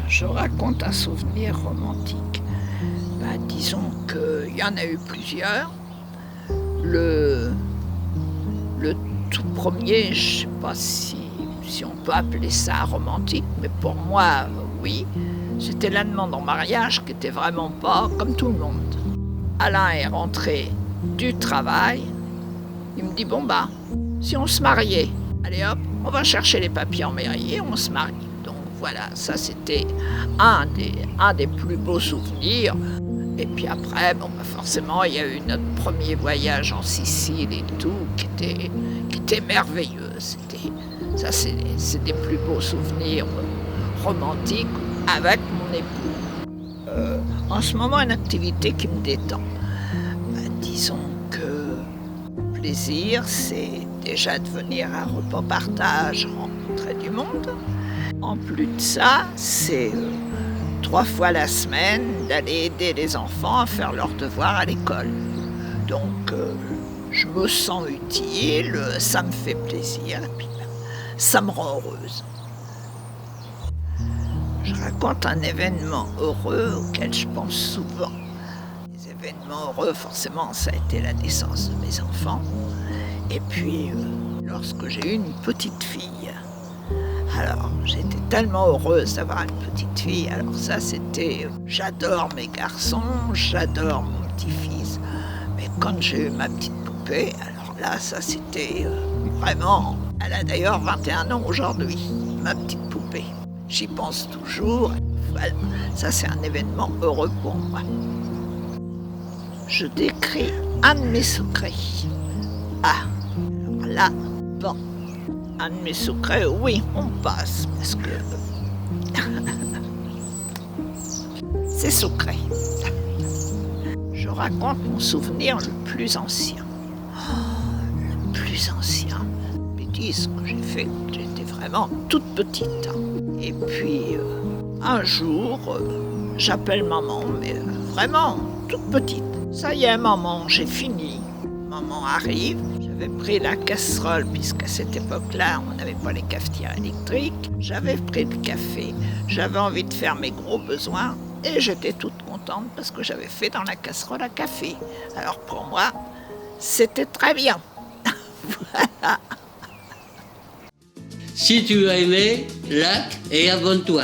je raconte un souvenir romantique. Disons qu'il y en a eu plusieurs. Le tout premier, je ne sais pas si on peut appeler ça romantique, mais pour moi, oui. C'était la demande en mariage qui n'était vraiment pas comme tout le monde. Alain est rentré du travail. Il me dit, si on se mariait, allez hop, on va chercher les papiers en mairie et on se marie. Donc voilà, ça c'était un des plus beaux souvenirs. Et puis après, forcément, il y a eu notre premier voyage en Sicile et tout, qui était merveilleux. C'est des plus beaux souvenirs romantiques avec mon époux. En ce moment, une activité qui me détend. Disons que le plaisir, c'est déjà de venir à un repas partage, rencontrer du monde. En plus de ça, c'est 3 fois la semaine d'aller aider les enfants à faire leurs devoirs à l'école. Donc je me sens utile, ça me fait plaisir et puis ça me rend heureuse. Je raconte un événement heureux auquel je pense souvent. Les événements heureux, forcément, ça a été la naissance de mes enfants. Et puis lorsque j'ai eu une petite fille. Alors, j'étais tellement heureuse d'avoir une petite fille. Alors ça, c'était... J'adore mes garçons, j'adore mon petit-fils. Mais quand j'ai eu ma petite poupée, alors là, ça, c'était vraiment... Elle a d'ailleurs 21 ans aujourd'hui, ma petite poupée. J'y pense toujours. Voilà, ça, c'est un événement heureux pour moi. Je décris un de mes secrets. Alors là, un de mes secrets, oui, on passe, parce que c'est secret. Je raconte mon souvenir le plus ancien. Le plus ancien, bêtise que j'ai fait quand j'étais vraiment toute petite. Et puis, un jour, j'appelle maman, mais vraiment toute petite. Ça y est, maman, j'ai fini. Maman arrive. J'avais pris la casserole, puisqu'à cette époque-là, on n'avait pas les cafetières électriques. J'avais pris le café, j'avais envie de faire mes gros besoins et j'étais toute contente parce que j'avais fait dans la casserole à café. Alors pour moi, c'était très bien. Voilà. Si tu as aimé, like et abonne-toi.